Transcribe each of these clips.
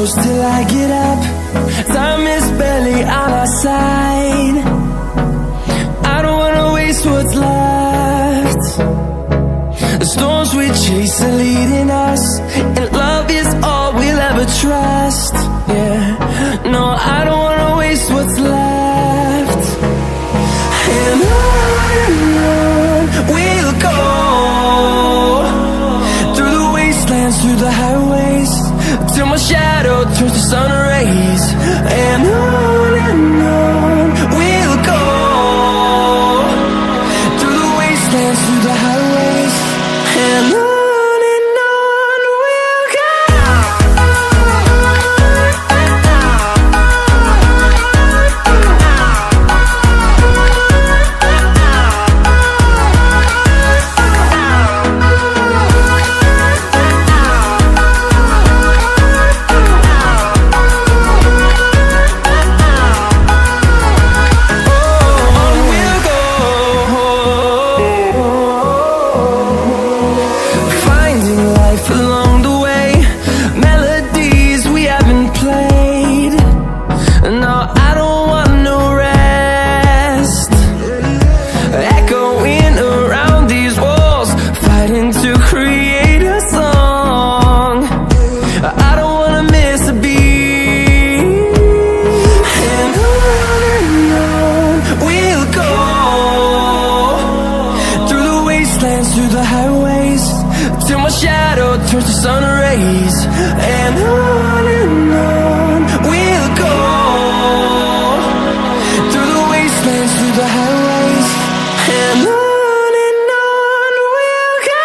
close till I get up. Time is barely on our side. I don't wanna waste what's left. The storms we chase are leading us, and love is all we'll ever trust. Yeah, no, I don't wanna waste what's left. And on we'll go, through the wastelands, through the highways, till my shadow turns to sun rays. And on we'll go, through the wastelands, through the highways, and on we'll go. Through the highways, till my shadow turns to sun rays. And on we'll go, through the wastelands, through the highways, and on we'll go.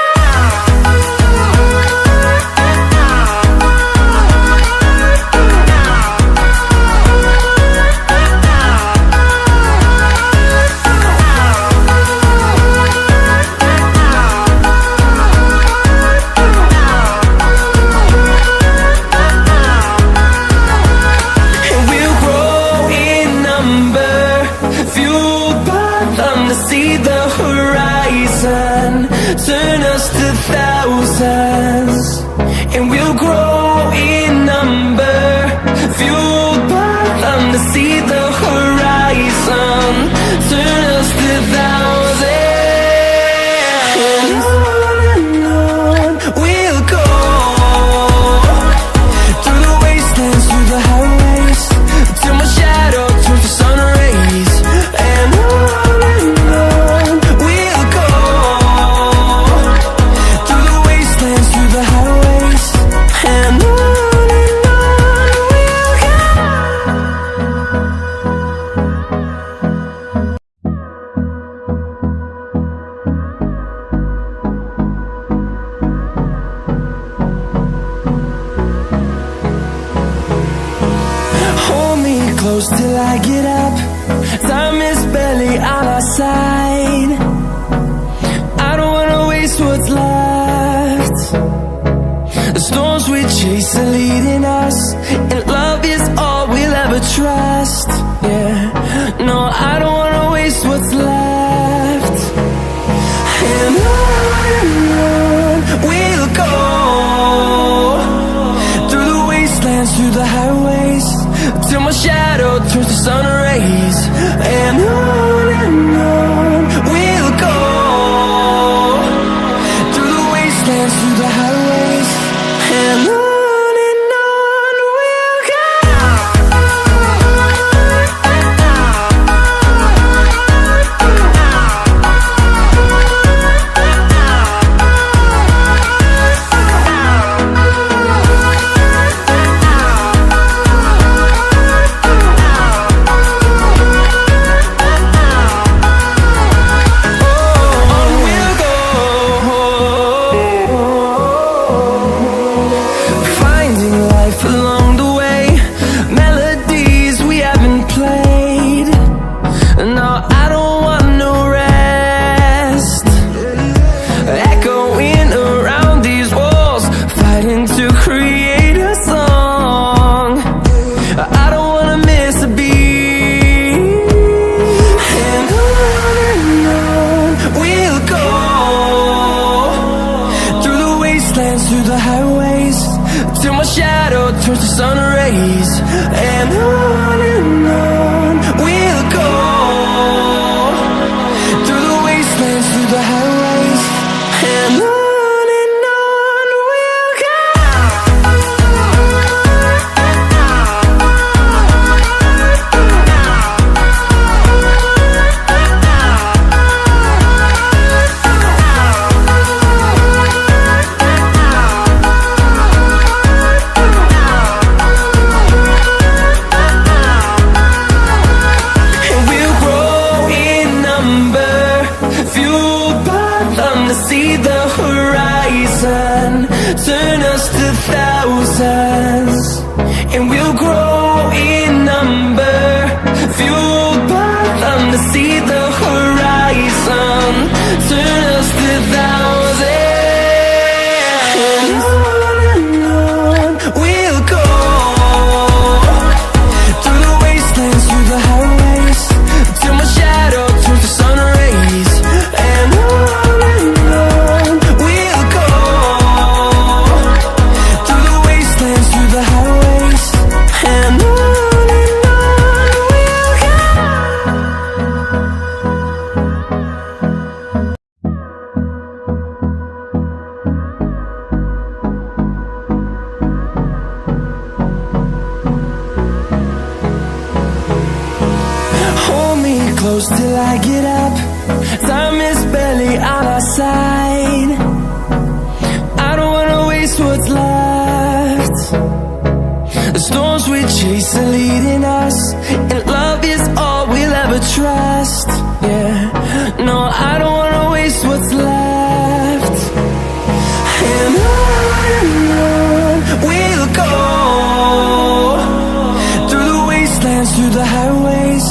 See the horizon turn us to thousands, and we'll grow in number, fueled by them to see the horizon turn us to thousands. And on we'll go, through the wastelands, through the highways, till my shadow turns to sun rays. And on close till I get up. Time is barely on our side. I don't wanna waste what's left. The storms we chase are leading us, and love is all we'll ever trust. Yeah, no, I don't wanna waste what's left. And on we'll go, through the wastelands, through the highways, till my shadow turns to sun rays. And on we'll go, through the wastelands, through the highways, and on we'll go. till my shadow turns to sun rays. And on we'll go, through the wastelands, through the highways, and on we'll go. See the horizon, turn us to thousands, and we'll grow in number, fueled by them to see the horizon, turn us to thousands. And on we'll go, through the wastelands, through the highways, till my shadow turns to sun rays. And close till I get up, time is barely on our side. I don't wanna waste what's left. The storms we chase are leading us, and love is all we'll ever trust. Yeah, no, I don't wanna waste what's left. And on we'll go, through the wastelands, through the highways,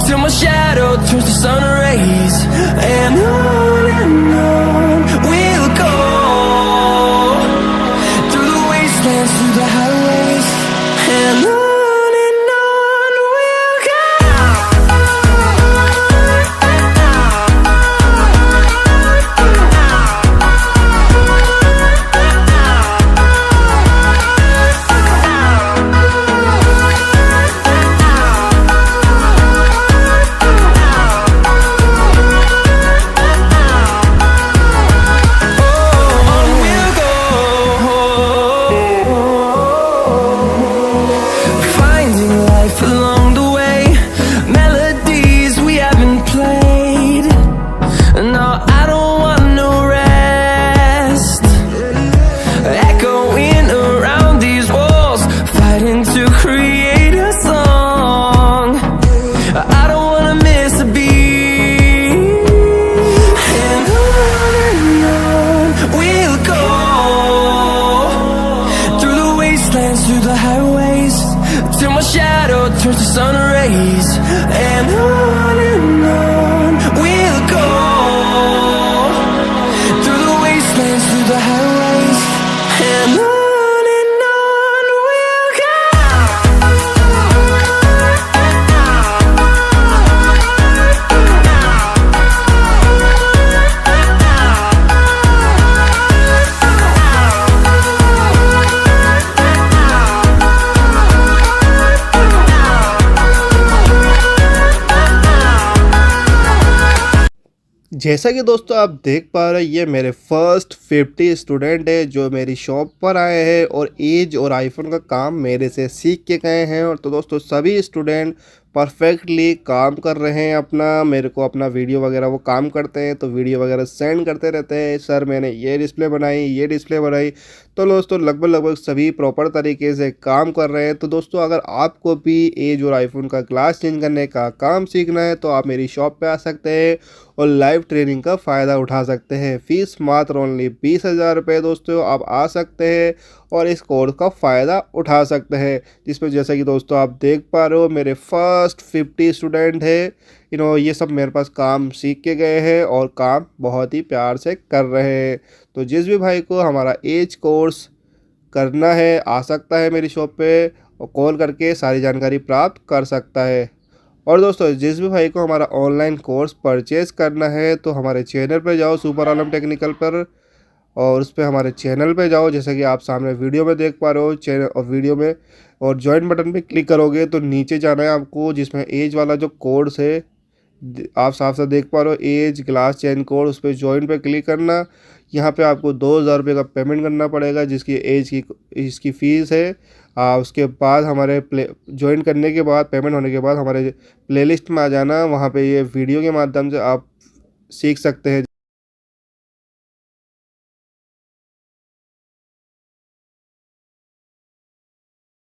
till my shadow turns to sun rays. And on we'll go, through the wastelands, through the highways, and on we'll go. Through the highways, till my shadow turns to sun rays. And on we'll go, through the wastelands, through the highways, and on we'll go. जैसा कि दोस्तों आप देख पा रहे हैं, ये मेरे फर्स्ट 50 स्टूडेंट है जो मेरी शॉप पर आए हैं और एज और आईफोन का काम मेरे से सीख के गए हैं। और तो दोस्तों सभी स्टूडेंट परफेक्टली काम कर रहे हैं अपना, मेरे को अपना वीडियो वगैरह वो काम करते हैं तो वीडियो वगैरह सेंड करते रहते हैं, सर मैंने ये डिस्प्ले बनाई, ये डिस्प्ले बनाई। तो दोस्तों लगभग सभी प्रॉपर तरीके से काम कर रहे हैं। तो दोस्तों अगर आपको भी एज और आईफोन का ग्लास चेंज करने का काम सीखना है तो आप मेरी शॉप पे आ सकते हैं और लाइव ट्रेनिंग का फ़ायदा उठा सकते हैं। फ़ीस मात्र ओनली 20,000 रुपये। दोस्तों आप आ सकते हैं और इस कोर्स का फ़ायदा उठा सकते हैं, जिसमें जैसा कि दोस्तों आप देख पा रहे हो मेरे फर्स्ट 50 स्टूडेंट है, ये सब मेरे पास काम सीख के गए हैं और काम बहुत ही प्यार से कर रहे हैं। तो जिस भी भाई को हमारा एज कोर्स करना है आ सकता है मेरी शॉप पे और कॉल करके सारी जानकारी प्राप्त कर सकता है। और दोस्तों जिस भी भाई को हमारा ऑनलाइन कोर्स परचेज़ करना है तो हमारे चैनल पर जाओ सुपर आलम टेक्निकल पर और उस पर हमारे चैनल पे जाओ, जैसा कि आप सामने वीडियो में देख पा रहे हो चैनल और वीडियो में, और ज्वाइन बटन पे क्लिक करोगे तो नीचे जाना है आपको, जिसमें एज वाला जो कोड्स है आप साफ साफ देख पा रहे हो, एज ग्लास चेन कोड, उस पर ज्वाइन पे क्लिक करना। यहाँ पे आपको 2,000 रुपये का पेमेंट करना पड़ेगा, जिसकी एज की इसकी फ़ीस है। उसके बाद हमारे ज्वाइन करने के बाद, पेमेंट होने के बाद हमारे प्लेलिस्ट में आ जाना, वहाँ पे ये वीडियो के माध्यम से आप सीख सकते हैं।